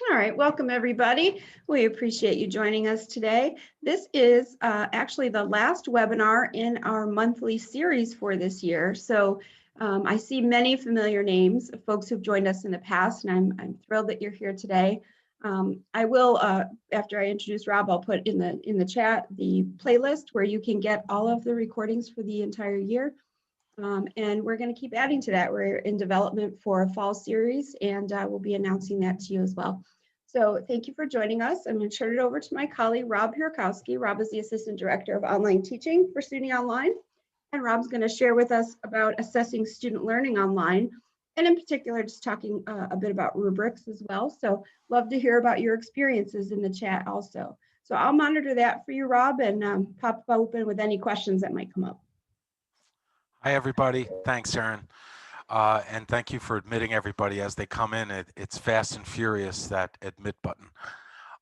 All right, welcome everybody. We appreciate you joining us today. This is actually the last webinar in our monthly series for this year. So I see many familiar names of folks who've joined us in the past, and I'm thrilled that you're here today. I will, after I introduce Rob, I'll put in the chat the playlist where you can get all of the recordings for the entire year. And we're going to keep adding to that. We're in development for a fall series, and we'll be announcing that to you as well. So thank you for joining us. I'm going to turn it over to my colleague, Rob Piorkowski. Rob is the Assistant Director of Online Teaching for SUNY Online. And Rob's going to share with us about assessing student learning online, and in particular, just talking a bit about rubrics as well. So love to hear about your experiences in the chat also. So I'll monitor that for you, Rob, and pop open with any questions that might come up. Hi, everybody. Thanks, Erin. And thank you for admitting everybody as they come in. It's fast and furious, that admit button.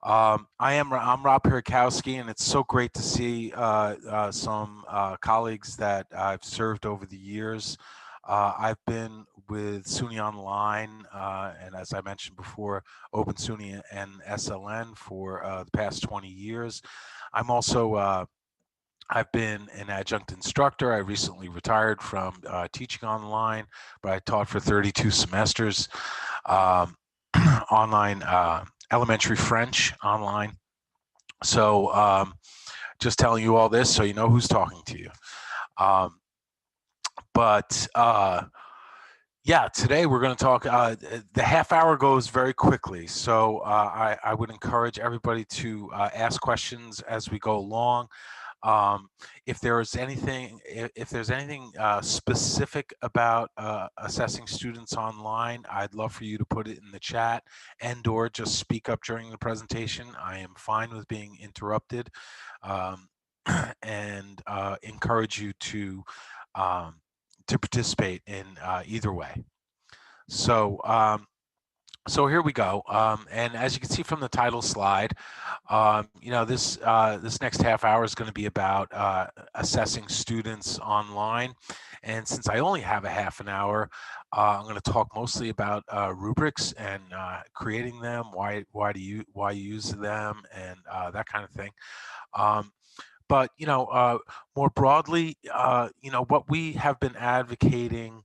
I'm Rob Piorkowski, and it's so great to see some colleagues that I've served over the years. I've been with SUNY Online, and as I mentioned before, Open SUNY and SLN for the past 20 years. I'm also I've been an adjunct instructor. I recently retired from teaching online, but I taught for 32 semesters online, elementary French online. So just telling you all this so you know who's talking to you. Yeah, today we're going to talk, the half hour goes very quickly. So I would encourage everybody to ask questions as we go along. If there's anything specific about assessing students online, I'd love for you to put it in the chat and/or just speak up during the presentation. I am fine with being interrupted, and encourage you to participate in either way. So so here we go, and as you can see from the title slide, you know, this next half hour is going to be about assessing students online. And since I only have a half an hour, I'm going to talk mostly about rubrics and creating them, why you use them, and that kind of thing. But you know, more broadly, you know, what we have been advocating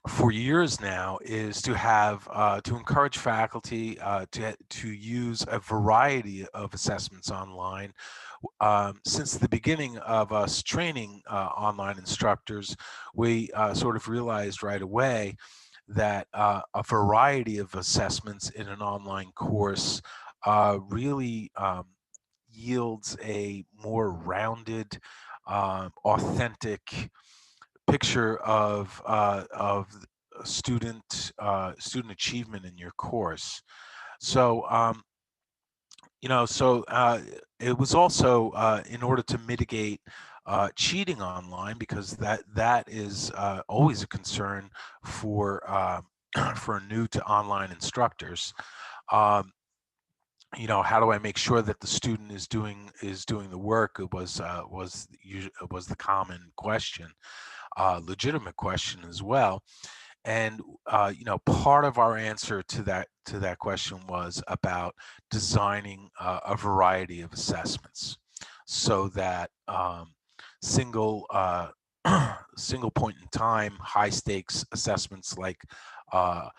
for years now is to have to encourage faculty to use a variety of assessments online. Since the beginning of us training online instructors, we sort of realized right away that a variety of assessments in an online course really yields a more rounded, authentic picture of student achievement in your course. So you know, so it was also in order to mitigate cheating online, because that is always a concern for for new to online instructors. You know, how do I make sure that the student is doing the work? It was the common question, legitimate question as well. And you know, part of our answer to that question was about designing a variety of assessments, so that single single point in time high stakes assessments like a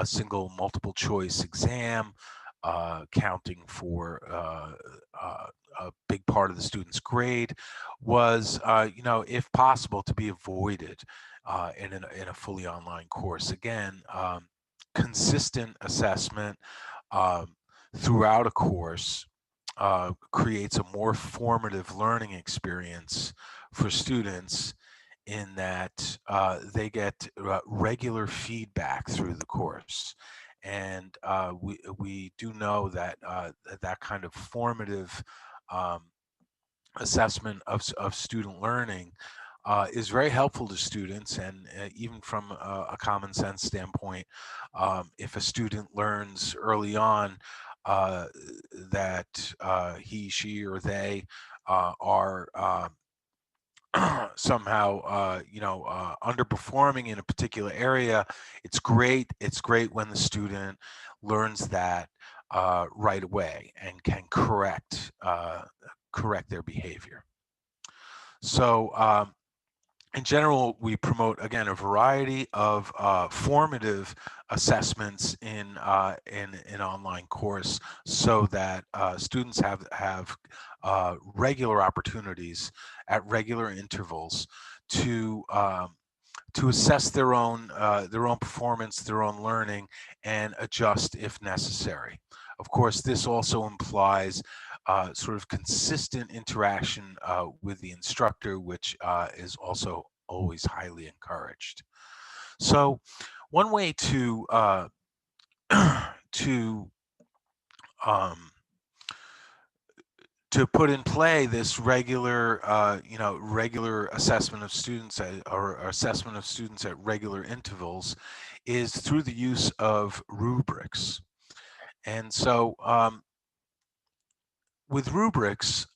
single multiple choice exam, counting for a big part of the student's grade, was you know, if possible, to be avoided in a fully online course. Again, consistent assessment throughout a course creates a more formative learning experience for students, in that they get regular feedback through the course. And we do know that that kind of formative assessment of student learning is very helpful to students. And even from a common sense standpoint, if a student learns early on that he, she, or they are somehow underperforming in a particular area, it's great. It's great when the student learns that right away and can correct their behavior. So in general, we promote, again, a variety of formative assessments in an online course, so that students have regular opportunities at regular intervals to assess their own performance, their own learning, and adjust if necessary. Of course, this also implies sort of consistent interaction with the instructor, which is also always highly encouraged. So, one way to to um, to put in play this regular assessment of students or assessment of students at regular intervals is through the use of rubrics. And so with rubrics,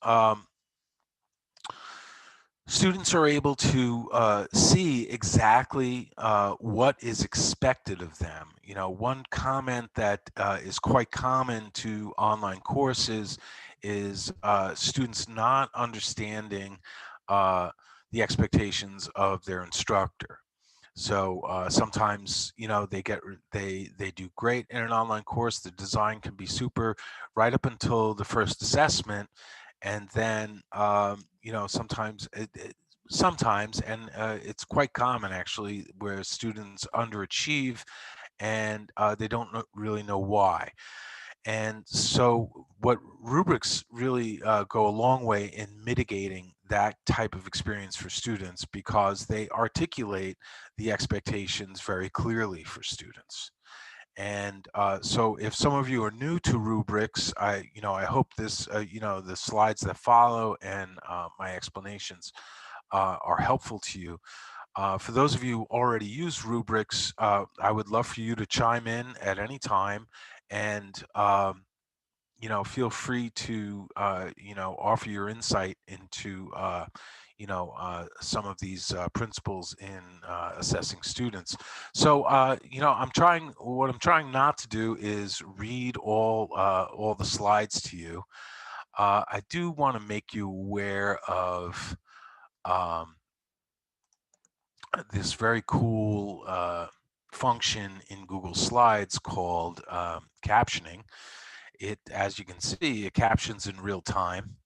students are able to see exactly what is expected of them. One comment that is quite common to online courses is students not understanding the expectations of their instructor. So sometimes, they do great in an online course. The design can be super right up until the first assessment, and then sometimes, and it's quite common actually, where students underachieve, and they don't really know why. And so what rubrics really go a long way in mitigating that type of experience for students, because they articulate the expectations very clearly for students. And so if some of you are new to rubrics, I hope the slides that follow and my explanations are helpful to you. For those of you who already use rubrics, I would love for you to chime in at any time, and feel free to offer your insight into some of these principles in assessing students. So what I'm trying not to do is read all the slides to you. I do want to make you aware of um, this very cool function in Google Slides called captioning. As you can see, it captions in real time.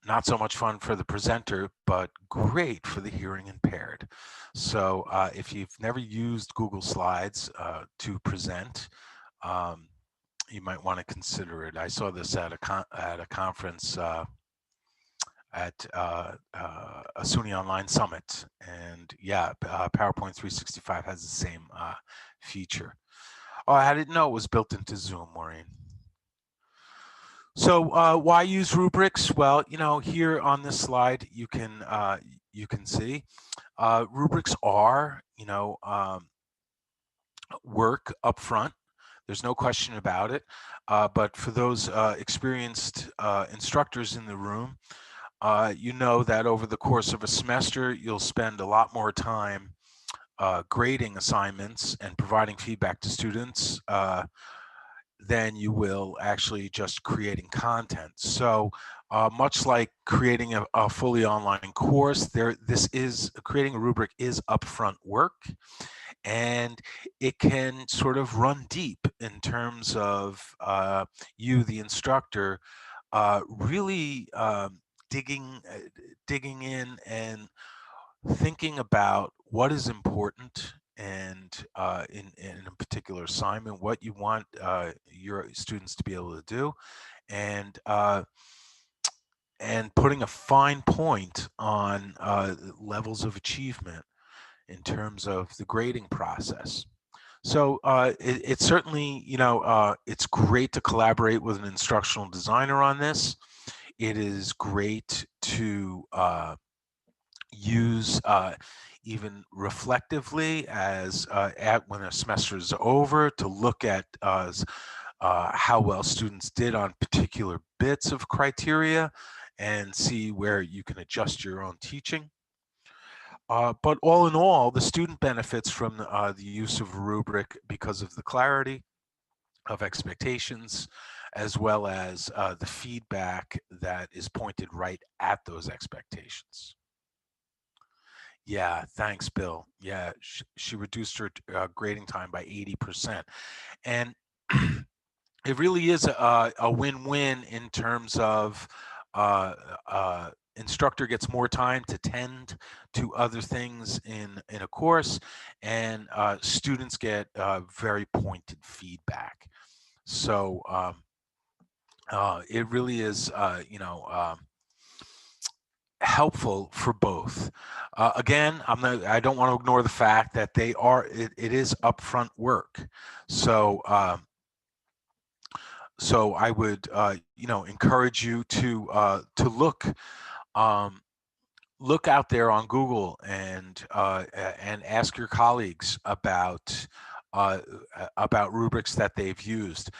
Not so much fun for the presenter, but great for the hearing impaired. So if you've never used Google Slides to present, you might want to consider it. I saw this at a conference at a SUNY Online Summit, and yeah, PowerPoint 365 has the same feature. Oh, I didn't know it was built into Zoom, Maureen. So why use rubrics? Well, here on this slide, you can see rubrics are, work up front. There's no question about it. But for those experienced instructors in the room, you know that over the course of a semester, you'll spend a lot more time grading assignments and providing feedback to students than you will actually just creating content. So much like creating a fully online course, creating a rubric is upfront work, and it can sort of run deep in terms of you, the instructor, really digging in and thinking about what is important, and in a particular assignment, what you want your students to be able to do, and putting a fine point on levels of achievement in terms of the grading process. So it's certainly, it's great to collaborate with an instructional designer on this. It is great to use even reflectively when a semester is over, to look at how well students did on particular bits of criteria, and see where you can adjust your own teaching. But all in all, the student benefits from the use of a rubric because of the clarity of expectations, as well as the feedback that is pointed right at those expectations. Yeah, thanks, Bill. Yeah, she reduced her grading time by 80%. And it really is a win-win in terms of uh, instructor gets more time to tend to other things in a course, and students get very pointed feedback. So it really is, helpful for both. Again, I don't want to ignore the fact that it is upfront work. So so I would encourage you to um, look out there on Google and ask your colleagues uh, about rubrics that they've used.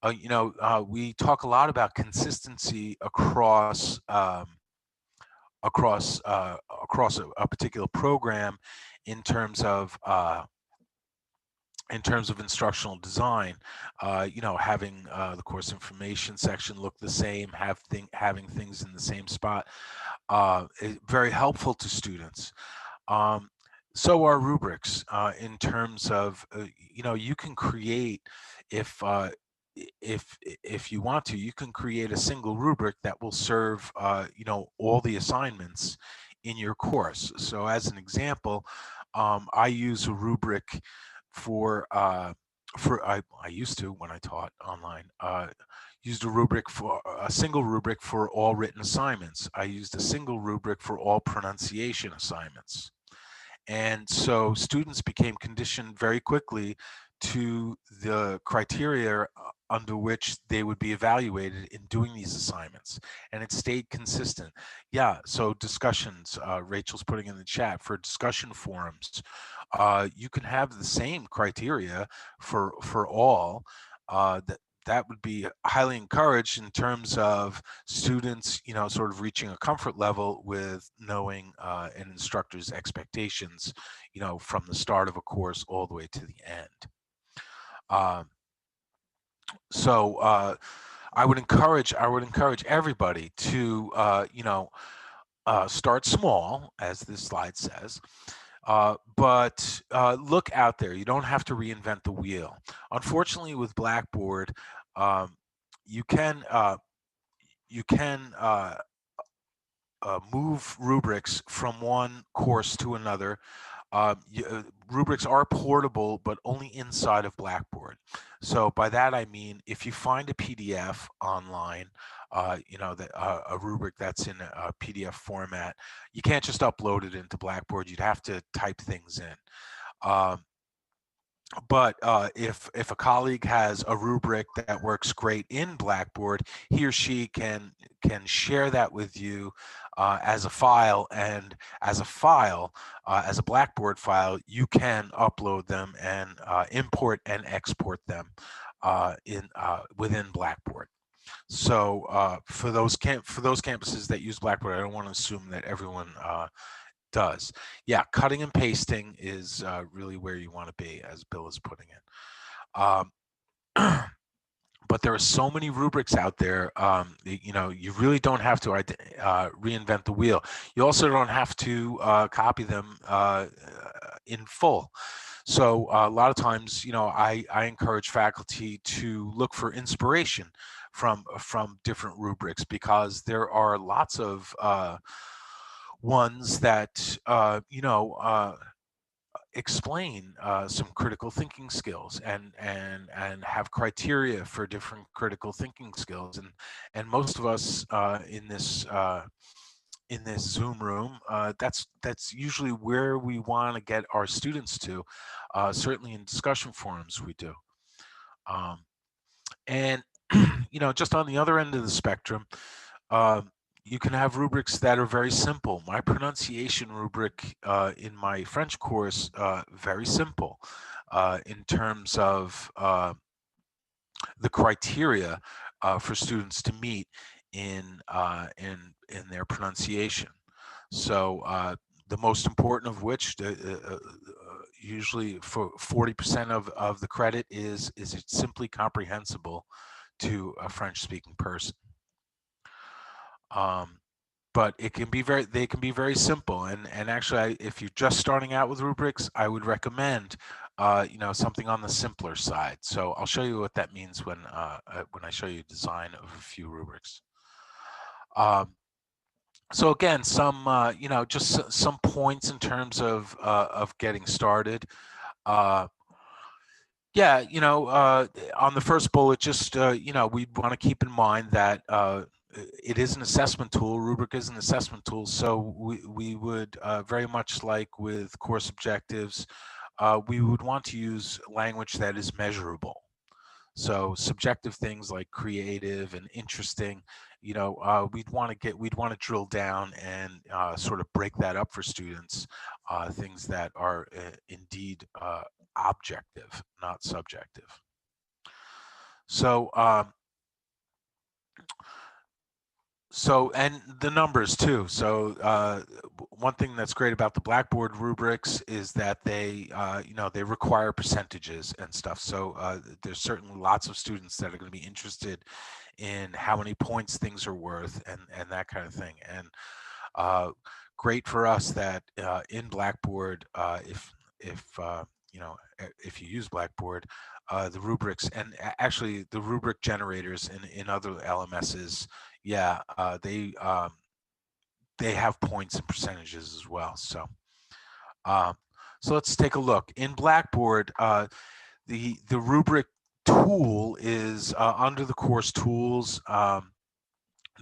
We talk a lot about consistency across a particular program in terms of instructional design. Having the course information section look the same, having things in the same spot, is very helpful to students. Um, so are rubrics in terms of you can create, if if you want to, you can create a single rubric that will serve all the assignments in your course. So as an example, I use a rubric I used to, when I taught online, used a single rubric for all written assignments. I used a single rubric for all pronunciation assignments. And so students became conditioned very quickly to the criteria under which they would be evaluated in doing these assignments. And it stayed consistent. Yeah, so discussions, Rachel's putting in the chat, for discussion forums, you can have the same criteria for all. That would be highly encouraged in terms of students, sort of reaching a comfort level with knowing an instructor's expectations, from the start of a course all the way to the end. So I would encourage everybody to start small, as this slide says, but look out there. You don't have to reinvent the wheel. Unfortunately, with Blackboard, you can move rubrics from one course to another. Rubrics are portable, but only inside of Blackboard. So by that I mean, if you find a PDF online, a rubric that's in a PDF format, you can't just upload it into Blackboard. You'd have to type things in. But if a colleague has a rubric that works great in Blackboard, he or she can share that with you as a file, and as a Blackboard file, you can upload them and import and export them within Blackboard. So for those campuses that use Blackboard, I don't want to assume that everyone does. Yeah, cutting and pasting is really where you want to be, as Bill is putting it. But there are so many rubrics out there. You really don't have to reinvent the wheel. You also don't have to copy them in full. So a lot of times, I encourage faculty to look for inspiration from different rubrics, because there are lots of ones that explain some critical thinking skills and have criteria for different critical thinking skills, and most of us in this Zoom room, that's usually where we want to get our students to. Certainly in discussion forums we do, and just on the other end of the spectrum, you can have rubrics that are very simple. My pronunciation rubric in my French course, very simple in terms of the criteria for students to meet in their pronunciation. So the most important of which, usually for 40% of the credit, is it simply comprehensible to a French-speaking person. But they can be very simple. And actually, if you're just starting out with rubrics, I would recommend something on the simpler side. So I'll show you what that means when I show you design of a few rubrics. So again, just some points in terms of getting started. Yeah, on the first bullet, just we want to keep in mind that it is an assessment tool. Rubric is an assessment tool, so we would very much like with course objectives, we would want to use language that is measurable. So subjective things like creative and interesting, we'd want to drill down and sort of break that up for students, things that are indeed objective, not subjective. So and the numbers too. So one thing that's great about the Blackboard rubrics is that they require percentages and stuff. So there's certainly lots of students that are going to be interested in how many points things are worth and that kind of thing. And great for us that in Blackboard, if you use Blackboard, the rubrics and actually the rubric generators in other LMSs, yeah, they have points and percentages as well. So let's take a look. In Blackboard, the rubric tool is under the course tools.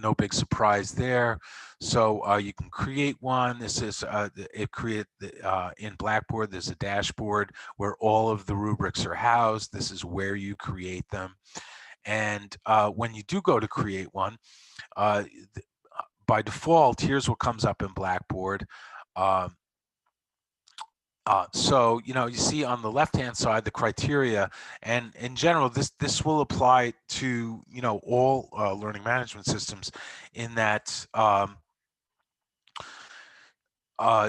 No big surprise there. So you can create one. This is in Blackboard. There's a dashboard where all of the rubrics are housed. This is where you create them. And when you do go to create one, by default, here's what comes up in Blackboard. So you see on the left-hand side the criteria, and in general this will apply to all learning management systems, in that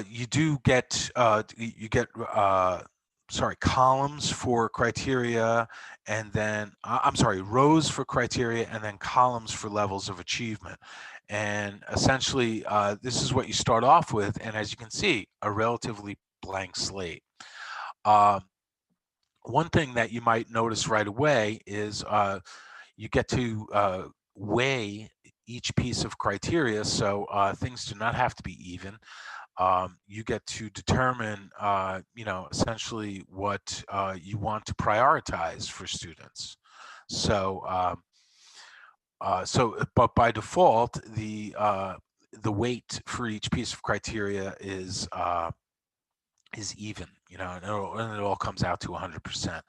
you do get columns for criteria, and then rows for criteria, and then columns for levels of achievement. And essentially this is what you start off with, and as you can see, a relatively blank slate. One thing that you might notice right away is you get to weigh each piece of criteria, so things do not have to be even. You get to determine, essentially what you want to prioritize for students. So, but by default, the weight for each piece of criteria is even, and it all comes out to 100%.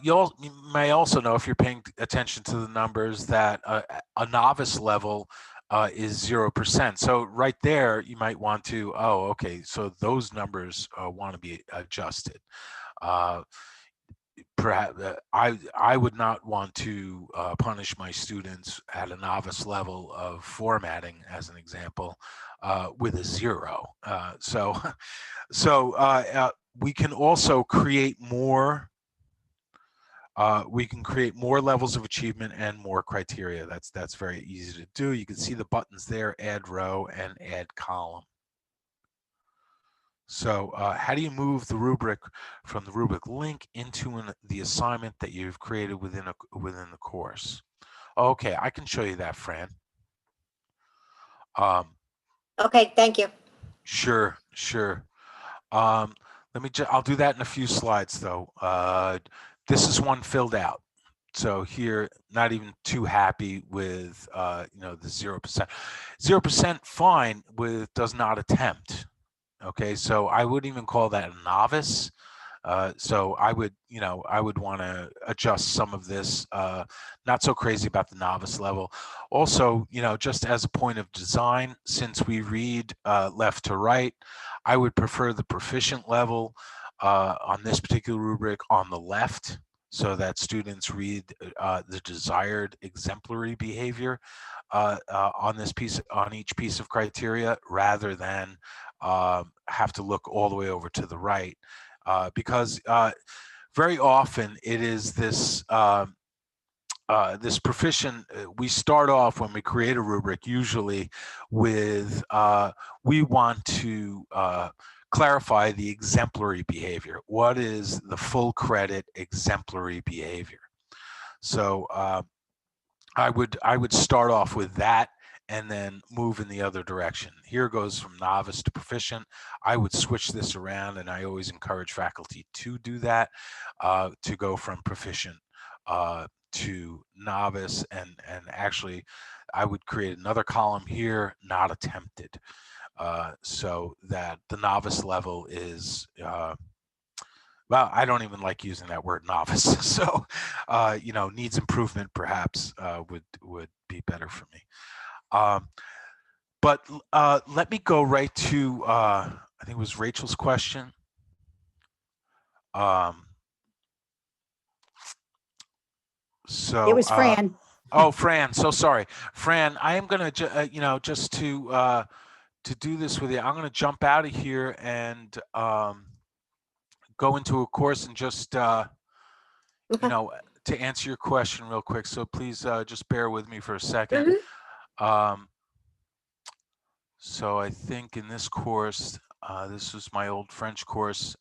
You may also know, if you're paying attention to the numbers, that a novice level is 0%. So right there, you might want to, okay, so those numbers want to be adjusted. Perhaps I would not want to punish my students at a novice level of formatting, as an example, with a 0. So we can also create more. We can create more levels of achievement and more criteria. That's very easy to do. You can see the buttons there: add row and add column. So how do you move the rubric from the rubric link into the assignment that you've created within the course? Okay, I can show you that, Fran. Okay, thank you. Sure. I'll do that in a few slides, though. This is one filled out. So here, not even too happy with the 0%. 0% fine with does not attempt. Okay, so I wouldn't even call that a novice. So I would want to adjust some of this. Not so crazy about the novice level. Also, just as a point of design, since we read left to right, I would prefer the proficient level on this particular rubric on the left. so that students read the desired exemplary behavior on each piece of criteria, rather than have to look all the way over to the right, because very often it is this this proficient, we start off when we create a rubric usually with we want to clarify the exemplary behavior. What is the full credit exemplary behavior? So I would start off with that and then move in the other direction. Here goes from novice to proficient. I would switch this around, and I always encourage faculty to do that, to go from proficient to novice, and actually I would create another column here, not attempted, so that the novice level is well, I don't even like using that word novice. So, needs improvement perhaps would be better for me. But let me go right to, I think it was Rachel's question. So It was Fran. Oh, Fran, so sorry. Fran, I am going to, just to do this with you, I'm going to jump out of here and go into a course and just, Okay. to answer your question real quick. So please just bear with me for a second. So I think in this course, this was my old French course.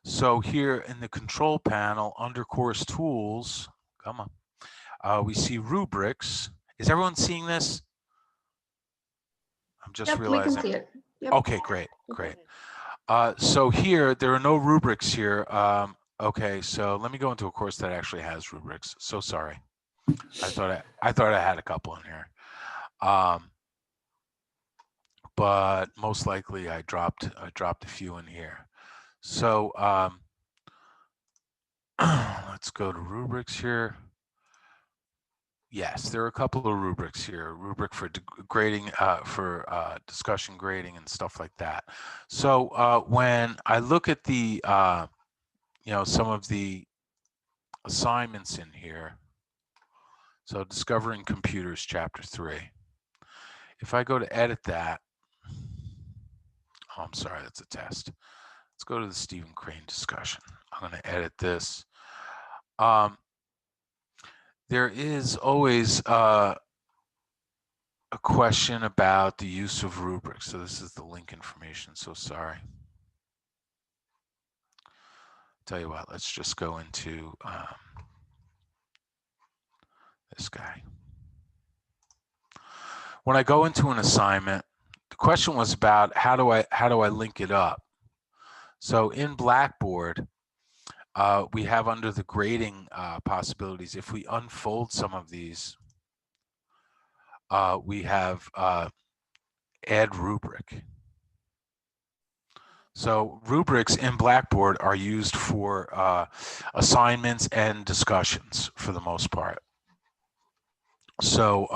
So here in the control panel under course tools, come on, we see rubrics. Is everyone seeing this? I'm just Yep, realizing. we can see it. Yep. Okay, great. So here, there are no rubrics here. Okay, so let me go into a course that actually has rubrics. So sorry. I thought I had a couple in here. But most likely I dropped a few in here. So let's go to rubrics here. Yes, there are a couple of rubrics here. Rubric for grading, for discussion grading and stuff like that. So when I look at the, some of the assignments in here, so Discovering Computers, Chapter 3. If I go to edit that, oh, I'm sorry, that's a test. Let's go to the Stephen Crane discussion. I'm going to edit this. There is always a question about the use of rubrics. So this is the link information. So sorry. Tell you what, let's just go into this guy. When I go into an assignment, the question was about how do I link it up? So in Blackboard, we have under the grading possibilities, if we unfold some of these, we have add rubric. So rubrics in Blackboard are used for assignments and discussions for the most part. So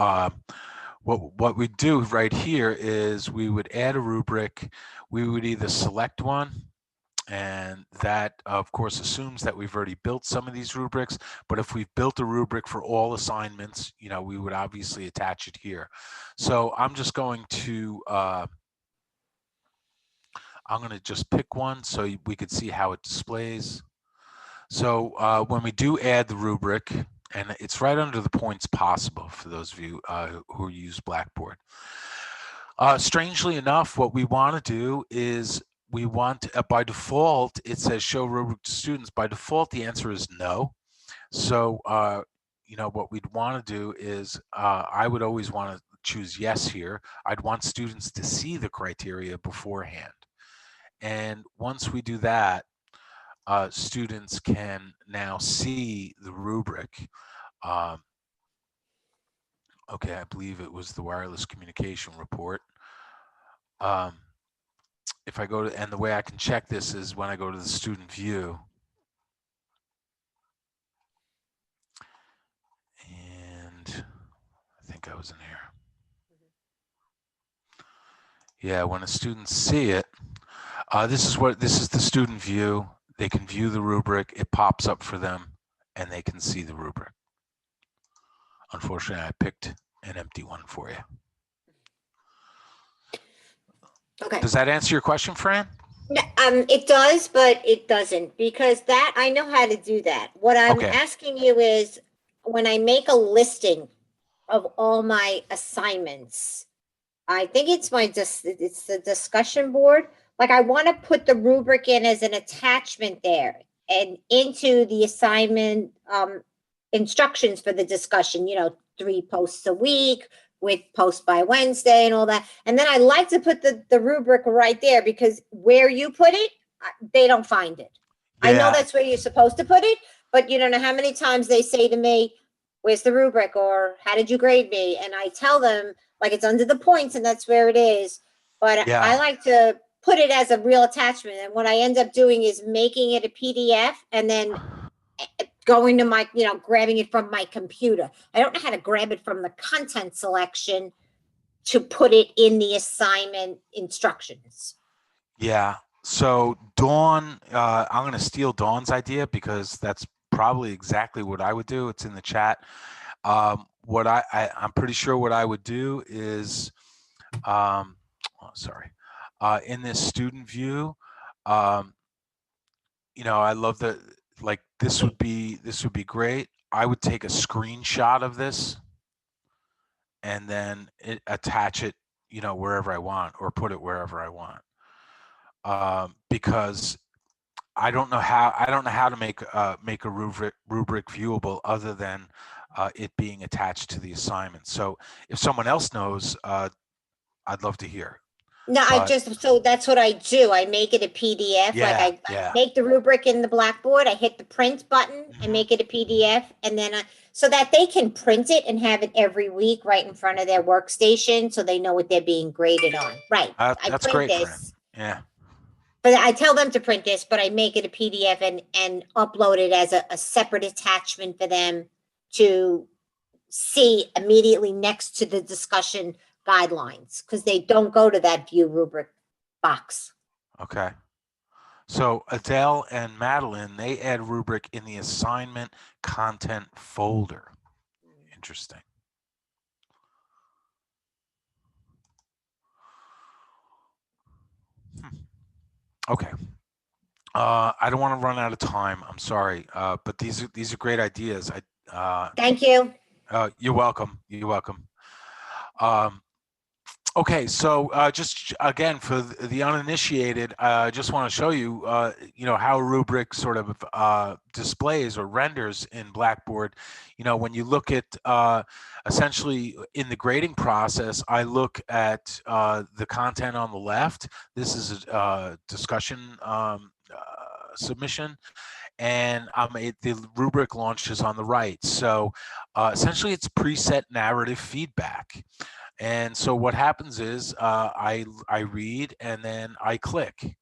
what we do right here is we would add a rubric. We would either select one, and that of course assumes that we've already built some of these rubrics, but if we've built a rubric for all assignments, we would obviously attach it here. So I'm just going to just pick one so we could see how it displays. So when we do add the rubric, and it's right under the points possible for those of you who use Blackboard. Strangely enough, what we want to do is we want, by default, it says show rubric to students. By default, the answer is no. So, what we'd want to do is I would always want to choose yes here. I'd want students to see the criteria beforehand. And once we do that, students can now see the rubric. Okay, I believe it was the wireless communication report. If I go to, and the way I can check this is when I go to the student view. And I think I was in here. Yeah, when the students see it, this is the student view. they can view the rubric, it pops up for them, and they can see the rubric. Unfortunately, I picked an empty one for you. Okay. Does that answer your question, Fran? It does, but it doesn't, because that I know how to do that. What I'm Okay. asking you is, when I make a listing of all my assignments, I think it's it's the discussion board. Like, I want to put the rubric in as an attachment there and into the assignment instructions for the discussion, 3 posts a week with post by Wednesday and all that. And then I like to put the rubric right there, because where you put it, they don't find it. Yeah. I know that's where you're supposed to put it, but you don't know how many times they say to me, "Where's the rubric?" or "How did you grade me?" And I tell them, like, it's under the points and that's where it is. But Yeah. I like to put it as a real attachment. And what I end up doing is making it a PDF and then going to my, grabbing it from my computer. I don't know how to grab it from the content selection to put it in the assignment instructions. Yeah. So Dawn, I'm going to steal Dawn's idea, because that's probably exactly what I would do. It's in the chat. What I'm pretty sure what I would do is, in this student view, I love that. Like, this would be great. I would take a screenshot of this and then attach it, wherever I want, or put it wherever I want. Because I don't know how to make a rubric viewable other than it being attached to the assignment. So if someone else knows, I'd love to hear. No, so that's what I do. I make it a PDF. Yeah, I make the rubric in the Blackboard. I hit the print button and make it a PDF, and then so that they can print it and have it every week right in front of their workstation, so they know what they're being graded on. Right. That's great, Fran. Yeah. But I tell them to print this, but I make it a PDF and upload it as a separate attachment for them to see immediately next to the discussion guidelines, because they don't go to that view rubric box. Okay. So Adele and Madeline, they add rubric in the assignment content folder. Interesting. Okay. I don't want to run out of time. I'm sorry, but these are great ideas. Thank you. You're welcome. You're welcome. Okay, so just again for the uninitiated, I just want to show you, how rubric sort of displays or renders in Blackboard. When you look at essentially in the grading process, I look at the content on the left. This is a discussion submission, and the rubric launches on the right. So essentially, it's preset narrative feedback. And so what happens is I read and then I click.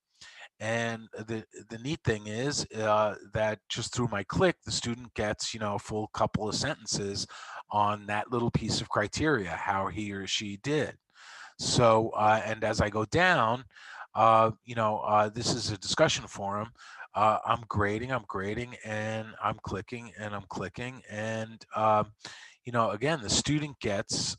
And the neat thing is that just through my click, the student gets, a full couple of sentences on that little piece of criteria, how he or she did. So, and as I go down, this is a discussion forum. I'm grading, and I'm clicking, and again, the student gets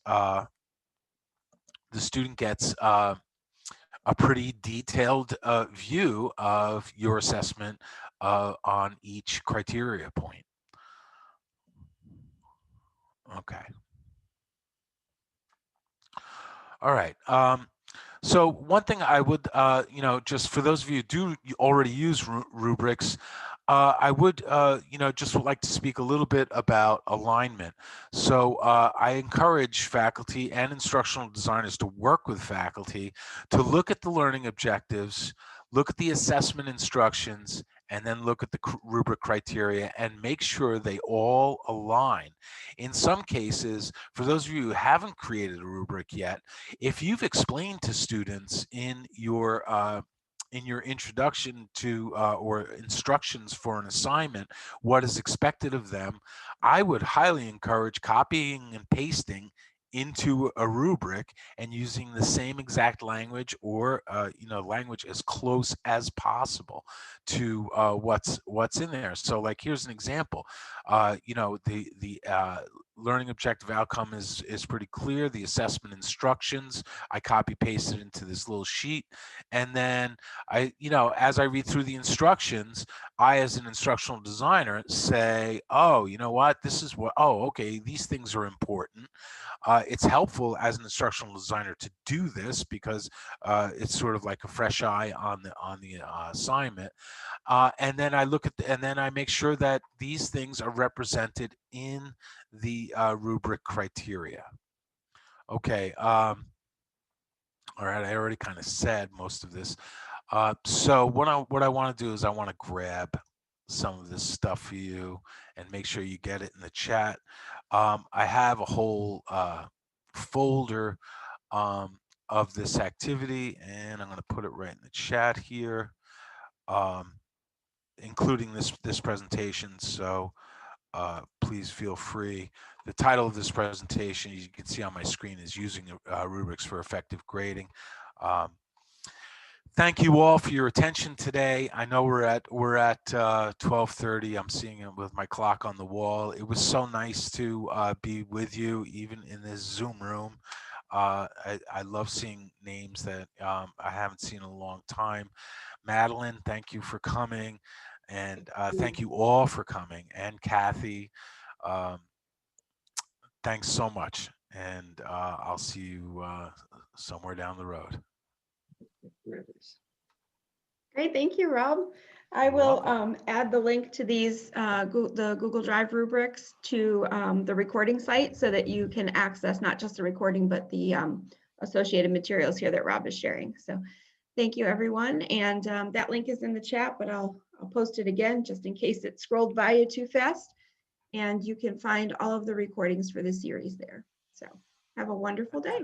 a pretty detailed view of your assessment on each criteria point. Okay. All right. So one thing I would, just for those of you who do already use rubrics, I would, just would like to speak a little bit about alignment. So I encourage faculty and instructional designers to work with faculty to look at the learning objectives, look at the assessment instructions, and then look at the rubric criteria and make sure they all align. In some cases, for those of you who haven't created a rubric yet, if you've explained to students in your introduction to or instructions for an assignment what is expected of them, I would highly encourage copying and pasting into a rubric and using the same exact language, or language as close as possible to what's in there. So like, here's an example. The learning objective outcome is pretty clear. The assessment instructions, I copy pasted into this little sheet, and then as I read through the instructions, I, as an instructional designer, say, oh, you know what, this is what, oh, okay, these things are important. It's helpful as an instructional designer to do this because it's sort of like a fresh eye on the assignment. And then I look at and then I make sure that these things are represented in the rubric criteria. Okay. All right. I already kind of said most of this. So what I want to do is I want to grab some of this stuff for you and make sure you get it in the chat. I have a whole folder of this activity, and I'm going to put it right in the chat here, including this presentation. So please feel free. The title of this presentation, you can see on my screen, is Using Rubrics for Effective Grading. Thank you all for your attention today. I know we're at 12:30. I'm seeing it with my clock on the wall. It was so nice to be with you, even in this Zoom room. I love seeing names that I haven't seen in a long time. Madeline, thank you for coming, and thank you all for coming. And Kathy, thanks so much. And I'll see you somewhere down the road. Great, thank you, Rob. I You're will welcome. add the link to these, the Google Drive rubrics to the recording site so that you can access not just the recording, but the associated materials here that Rob is sharing. So thank you, everyone. And that link is in the chat, but I'll post it again just in case it scrolled by you too fast. And you can find all of the recordings for the series there. So have a wonderful day.